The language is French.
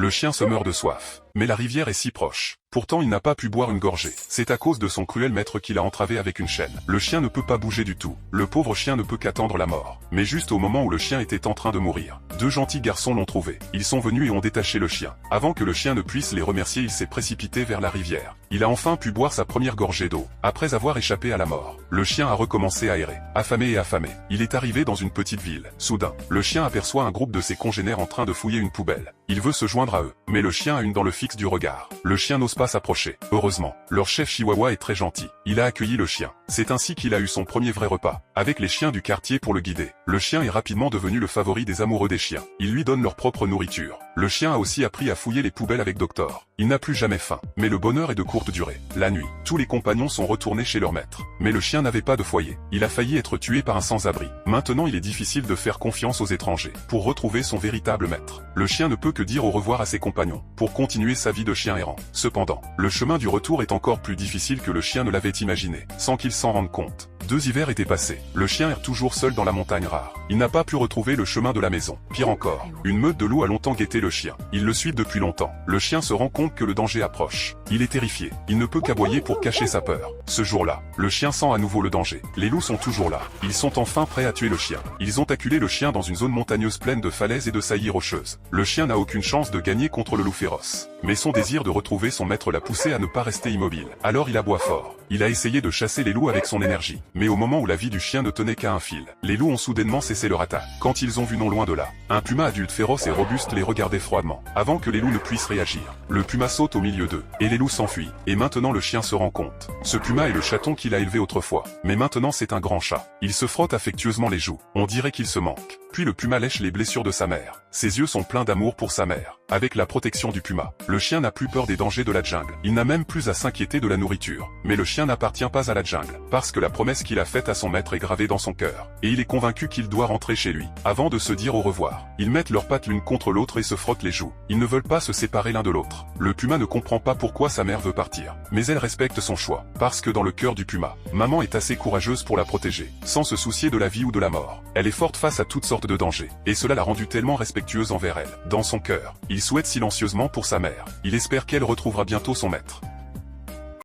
Le chien se meurt de soif. Mais la rivière est si proche. Pourtant il n'a pas pu boire une gorgée. C'est à cause de son cruel maître qui l'a entravé avec une chaîne. Le chien ne peut pas bouger du tout. Le pauvre chien ne peut qu'attendre la mort. Mais juste au moment où le chien était en train de mourir, deux gentils garçons l'ont trouvé. Ils sont venus et ont détaché le chien. Avant que le chien ne puisse les remercier, il s'est précipité vers la rivière. Il a enfin pu boire sa première gorgée d'eau. Après avoir échappé à la mort, le chien a recommencé à errer. Affamé et affamé, il est arrivé dans une petite ville. Soudain, le chien aperçoit un groupe de ses congénères en train de fouiller une poubelle. Il veut se joindre à eux, mais le chien a une dans le fixe du regard. Le chien n'ose pas s'approcher. Heureusement, leur chef chihuahua est très gentil. Il a accueilli le chien. C'est ainsi qu'il a eu son premier vrai repas, avec les chiens du quartier pour le guider. Le chien est rapidement devenu le favori des amoureux des chiens. Ils lui donnent leur propre nourriture. Le chien a aussi appris à fouiller les poubelles avec Doctor. Il n'a plus jamais faim. Mais le bonheur est de courte durée. La nuit, tous les compagnons sont retournés chez leur maître. Mais le chien n'avait pas de foyer. Il a failli être tué par un sans-abri. Maintenant il est difficile de faire confiance aux étrangers pour retrouver son véritable maître. Le chien ne peut que dire au revoir à ses compagnons pour continuer sa vie de chien errant. Cependant, le chemin du retour est encore plus difficile que le chien ne l'avait imaginé, sans qu'il s'en rende compte. 2 hivers étaient passés. Le chien erre toujours seul dans la montagne rare. Il n'a pas pu retrouver le chemin de la maison. Pire encore, une meute de loups a longtemps guetté le chien. Ils le suivent depuis longtemps. Le chien se rend compte que le danger approche. Il est terrifié. Il ne peut qu'aboyer pour cacher sa peur. Ce jour-là, le chien sent à nouveau le danger. Les loups sont toujours là. Ils sont enfin prêts à tuer le chien. Ils ont acculé le chien dans une zone montagneuse pleine de falaises et de saillies rocheuses. Le chien n'a aucune chance de gagner contre le loup féroce. Mais son désir de retrouver son maître l'a poussé à ne pas rester immobile. Alors il aboie fort. Il a essayé de chasser les loups avec son énergie. Mais au moment où la vie du chien ne tenait qu'à un fil, les loups ont soudainement cessé leur attaque. Quand ils ont vu non loin de là, un puma adulte féroce et robuste les regardait froidement. Avant que les loups ne puissent réagir, le puma saute au milieu d'eux, et les loups s'enfuient. Et maintenant le chien se rend compte. Ce puma est le chaton qu'il a élevé autrefois. Mais maintenant c'est un grand chat. Il se frotte affectueusement les joues. On dirait qu'il se manque. Puis le puma lèche les blessures de sa mère. Ses yeux sont pleins d'amour pour sa mère. Avec la protection du puma, le chien n'a plus peur des dangers de la jungle. Il n'a même plus à s'inquiéter de la nourriture. Mais le chien n'appartient pas à la jungle, parce que la promesse qu'il a faite à son maître est gravée dans son cœur. Et il est convaincu qu'il doit rentrer chez lui. Avant de se dire au revoir, ils mettent leurs pattes l'une contre l'autre et se frottent les joues. Ils ne veulent pas se séparer l'un de l'autre. Le puma ne comprend pas pourquoi sa mère veut partir. Mais elle respecte son choix, parce que dans le cœur du puma, maman est assez courageuse pour la protéger, sans se soucier de la vie ou de la mort. Elle est forte face à toutes sortes de dangers. Et cela l'a rendue tellement respectueuse envers elle. Dans son cœur, il souhaite silencieusement pour sa mère. Il espère qu'elle retrouvera bientôt son maître.